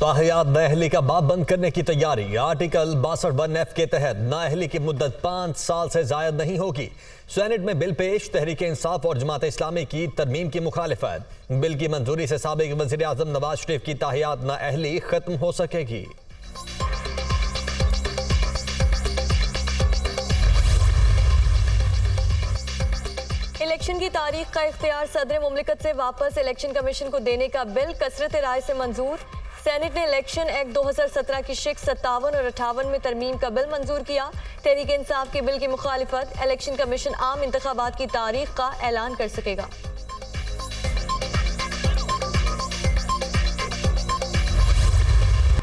ताहियात नाअहली का बाब बंद करने की तैयारी। आर्टिकल 62(1) के तहत नाअहली की मुद्दत 5 साल से जायद नहीं होगी। सेनेट में बिल पेश। तहरीक इंसाफ और जमात इस्लामी की तरमीम की मुखालिफत। बिल की मंजूरी से साबिक वज़ीर आज़म नवाज शरीफ की ताहियात नाअहली खत्म हो सकेगी। इलेक्शन की तारीख का इख्तियार सदर मुमलिकत से वापस इलेक्शन कमीशन को देने का बिल कसरत राय से मंजूर। सेनेट ने इलेक्शन एक्ट 2017 की शिक 57 और 58 में तरमीम का बिल मंजूर किया। तहरीक इंसाफ के बिल की मुखालिफत। इलेक्शन कमीशन आम इंतखाबात की तारीख का ऐलान कर सकेगा।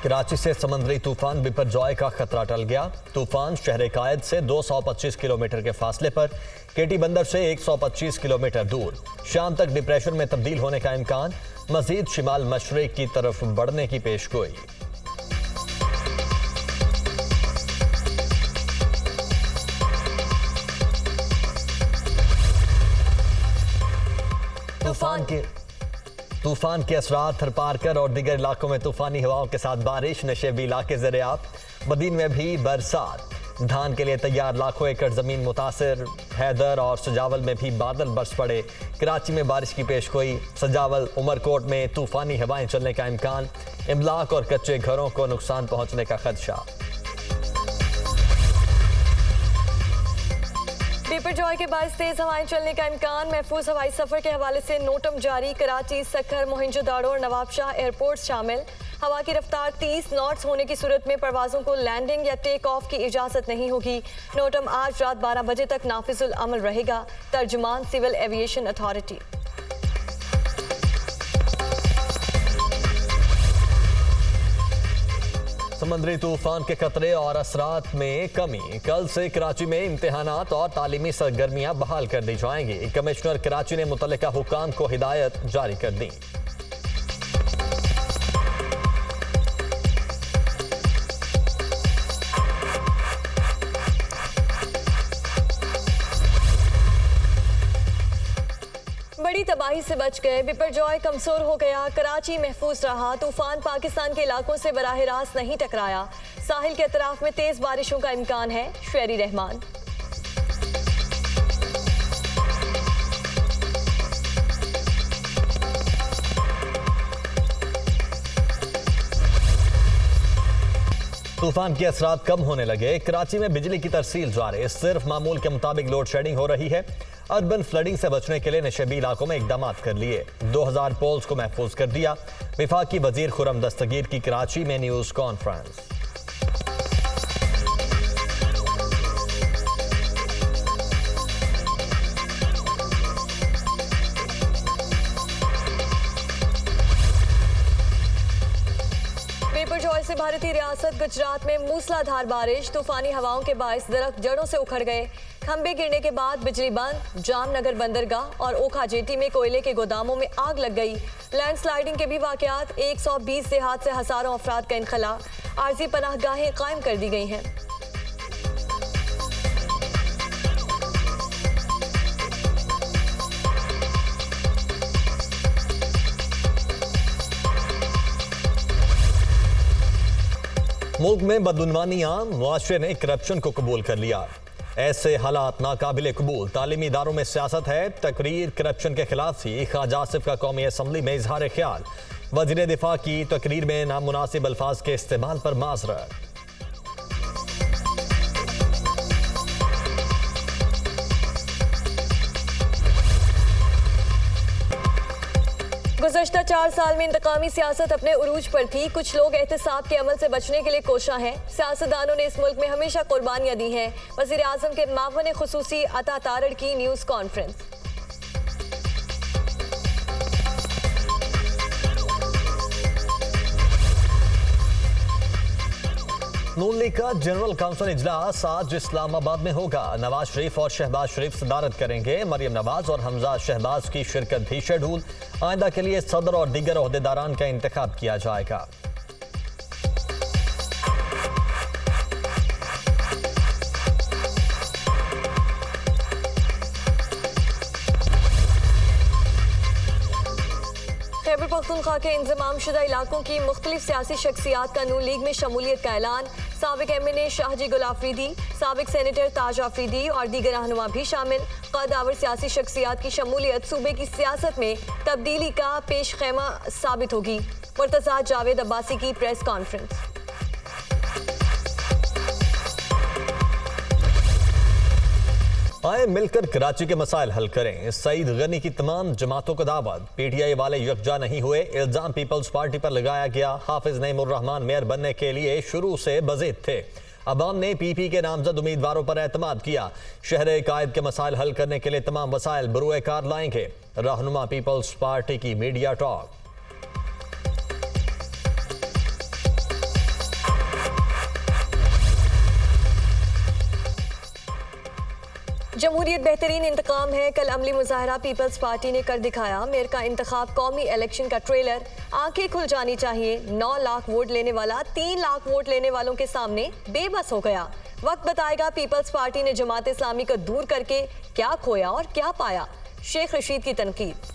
कराची से समुद्री तूफान बिपरजॉय का खतरा टल गया। तूफान शहर कायद से 225 किलोमीटर के फासले पर, केटी बंदर से 125 किलोमीटर दूर। शाम तक डिप्रेशन में तब्दील होने का इम्कान। मजीद शिमाल मशरिक की तरफ बढ़ने की पेशगोई। तूफान के असरात थरपारकर और दीगर इलाकों में तूफानी हवाओं के साथ बारिश। नशेबी इलाके ज़ेर-ए-आब। बदीन में भी बरसात। धान के लिए तैयार लाखों एकड़ जमीन मुतासिर। हैदर और सजावल में भी बादल बरस पड़े। कराची में बारिश की पेशगोई। सजावल उमरकोट में तूफानी हवाएं चलने का इम्कान। इमलाक और कच्चे घरों को नुकसान पहुंचने का खदशा। बिपरजॉय के बाद तेज हवाएं चलने का इम्कान। महफूज हवाई सफर के हवाले से नोटम जारी। कराची, सक्खर, मोहिंजोदाड़ो और नवाबशाह एयरपोर्ट शामिल। हवा की रफ्तार 30 नॉट्स होने की सूरत में परवाजों को लैंडिंग या टेक ऑफ की इजाजत नहीं होगी। नोटम आज रात 12 बजे तक नाफिजुल अमल रहेगा। तर्जुमान सिविल एविएशन अथॉरिटी। समुद्री तूफान के खतरे और असरात में कमी। कल से कराची में इम्तिहानात और तालीमी सरगर्मियां बहाल कर दी जाएंगी। कमिश्नर कराची ने मुतल्लिका हुकाम को हिदायत जारी कर दी। बड़ी तबाही से बच गए। बिपरजॉय कमजोर हो गया। कराची महफूज रहा। तूफान पाकिस्तान के इलाकों से बराह रास्त नहीं टकराया। साहिल के अतराफ में तेज बारिशों का इम्कान है। शेरी रहमान। तूफान के असरात कम होने लगे। कराची में बिजली की तरसील जारी। सिर्फ मामूल के मुताबिक लोड शेडिंग हो रही है। अर्बन फ्लडिंग से बचने के लिए नशेबी इलाकों में इकदाम कर लिए। 2000 पोल्स को महफूज कर दिया। विफाकी वजीर खुर्रम दस्तगीर की कराची में न्यूज कॉन्फ्रेंस। बिपरजॉय से भारतीय रियासत गुजरात में मूसलाधार बारिश। तूफानी हवाओं के बायस दरख्त जड़ों से उखड़ गए। खंबे गिरने के बाद बिजली बंद। जामनगर बंदरगाह और ओखा जेटी में कोयले के गोदामों में आग लग गई। लैंडस्लाइडिंग के भी वाकयात। 120 देहात से हजारों अफराद का इनखला। आरजी पनाहगाहें कायम कर दी गई हैं। मुल्क में बदउनवानी आम। मुआशरे ने करप्शन को कबूल कर लिया। ऐसे हालात नाकाबिले कबूल। तालीमी इदारों में सियासत है। तकरीर करप्शन के खिलाफ थी। ख्वाजा आसिफ का कौमी असम्बली में इजहार ख्याल। वज़ीर दिफा की तकरीर में नामुनासिब अल्फाज के इस्तेमाल पर माजरत। गुज़श्ता 4 साल में इंतकामी सियासत अपने उरूज पर थी। कुछ लोग एहतसाब के अमल से बचने के लिए कोशा हैं। सियासतदानों ने इस मुल्क में हमेशा कुर्बानियां दी हैं। वज़ीर आज़म के मावन खुसूसी अता तारड़ की न्यूज़ कॉन्फ्रेंस। नून लीग का जनरल काउंसिल इजलास आज इस्लामाबाद में होगा। नवाज शरीफ और शहबाज शरीफ सदारत करेंगे। मरियम नवाज और हमजा शहबाज की शिरकत भी शेड्यूल। आइंदा के लिए सदर और दीगर ओहदेदारान का इंतखाब किया जाएगा। पख्तूनख्वा के इंजमाम शुदा इलाकों की मुख्तलिफ सियासी शख्सियात का नून लीग में शमूलियत का ऐलान। साबिक MNA शाहजी गुल आफरीदी, साबिक सेनेटर ताज आफरीदी और दीगर रहनुमा भी शामिल। कदावर सियासी शख्सियात की शमूलियत सूबे की सियासत में तब्दीली का पेश खैमा साबित होगी। मुर्तज़ा जावेद अब्बासी की प्रेस कॉन्फ्रेंस। आए मिलकर कराची के मसाइल हल करें, सईद गनी की तमाम जमातों को दावत। PTI वाले यकजा नहीं हुए, इल्जाम पीपल्स पार्टी पर लगाया गया। हाफिज नईमुर रहमान मेयर बनने के लिए शुरू से बज़िद थे। अवाम ने PP के नामजद उम्मीदवारों पर एतमाद किया। शहर कायद के मसाइल हल करने के लिए तमाम वसाइल बरूए कार लाएंगे। रहनुमा पीपल्स पार्टी की मीडिया टॉक। जमहूरियत बेहतरीन इंतकाम है। कल अमली मुजाहरा पीपल्स पार्टी ने कर दिखाया। मेयर का इंतखाब कौमी इलेक्शन का ट्रेलर। आंखें खुल जानी चाहिए। 9 लाख वोट लेने वाला 3 लाख वोट लेने वालों के सामने बेबस हो गया। वक्त बताएगा पीपल्स पार्टी ने जमात इस्लामी को दूर करके क्या खोया और क्या पाया। शेख रशीद की तनकीद।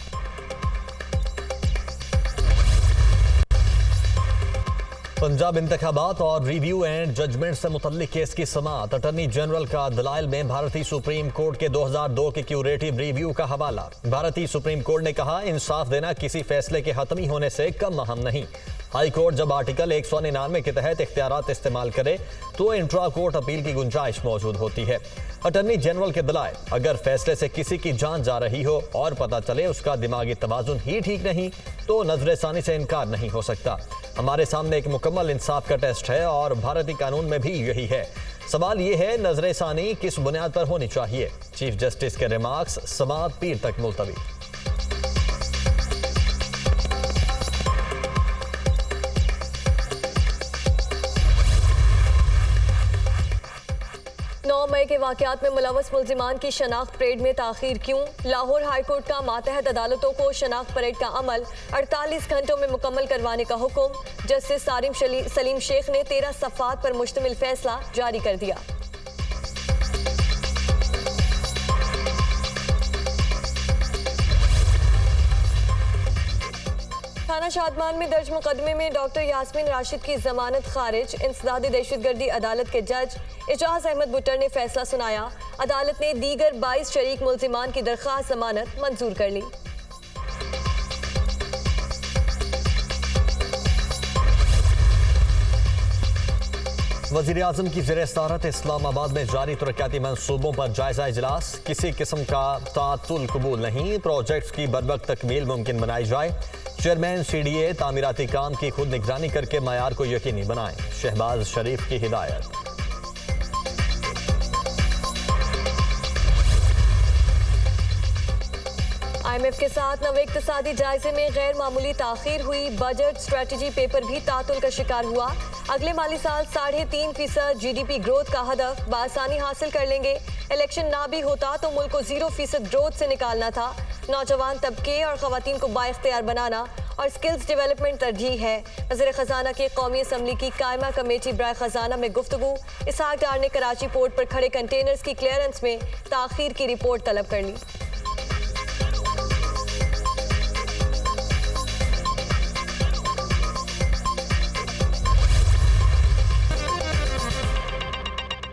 पंजाब इंतखाबात और रिव्यू एंड जजमेंट से मुतल्लिक केस की समाअत। अटॉर्नी जनरल का दलाइल में भारतीय सुप्रीम कोर्ट के 2002 के क्यूरेटिव रिव्यू का हवाला। भारतीय सुप्रीम कोर्ट ने कहा, इंसाफ देना किसी फैसले के हतमी होने से कम अहम नहीं। हाई कोर्ट जब आर्टिकल 199 के तहत इख्तियारात इस्तेमाल करे तो इंट्रा कोर्ट अपील की गुंजाइश मौजूद होती है। अटॉर्नी जनरल के दलाइल, अगर फैसले से किसी की जान जा रही हो और पता चले उसका दिमागी तवाजुन ही ठीक नहीं तो नजरसानी से इनकार नहीं हो सकता। हमारे सामने एक मुकम्मल इंसाफ का टेस्ट है और भारतीय कानून में भी यही है। सवाल यह है, नजरसानी किस बुनियाद पर होनी चाहिए। चीफ जस्टिस के रिमार्क्स समाअत पीर तक मुलतवी। 9 मई के वाकयात में मुलव्वस मुल्जिमान की शनाख्त परेड में ताखीर क्यों। लाहौर हाईकोर्ट का मातहत अदालतों को शनाख्त परेड का अमल 48 घंटों में मुकम्मल करवाने का हुक्म। जस्टिस सलीम शेख ने 13 सफ़ात पर मुश्तमिल फैसला जारी कर दिया। थाना शादमान में दर्ज मुकदमे में डॉक्टर यास्मीन राशिद की जमानत खारिज। इंसदादी दहशतगर्दी अदालत के जज एजाज अहमद बुट्टर ने फैसला सुनाया। अदालत ने दीगर 22 शरीक मुल्जिमान की दरख्वास्त जमानत मंजूर कर ली। वज़ीर आज़म की ज़ेर-ए-सदारत इस्लामाबाद में जारी तरक्याती मंसूबों पर जायजा इजलास। किसी किस्म का तातुल कबूल नहीं, प्रोजेक्ट्स की बरवक्त तकमील मुमकिन बनाई जाए। चेयरमैन CDA तामीराती काम की खुद निगरानी करके मयार को यकीनी बनाएं। शहबाज शरीफ की हिदायत। IMF के साथ नवे इक्तिसादी जायजे में गैर मामूली ताखीर हुई। बजट स्ट्रेटजी पेपर भी तातुल का शिकार हुआ। अगले माली साल 3.5% GDP ग्रोथ का हदफ बासानी हासिल कर लेंगे। इलेक्शन ना भी होता तो मुल्क को 0% ग्रोथ से निकालना था। नौजवान तबके और खवातीन को बाइख्तियार बनाना और स्किल्स डेवलपमेंट तरजीह है। वज़ीर ख़जाना की कौमी असम्बली की कायमा कमेटी बराए ख़जाना में गुफ्तगू। इसहाक डार ने कराची पोर्ट पर खड़े कंटेनर्स की क्लियरेंस में ताखीर की रिपोर्ट तलब कर ली।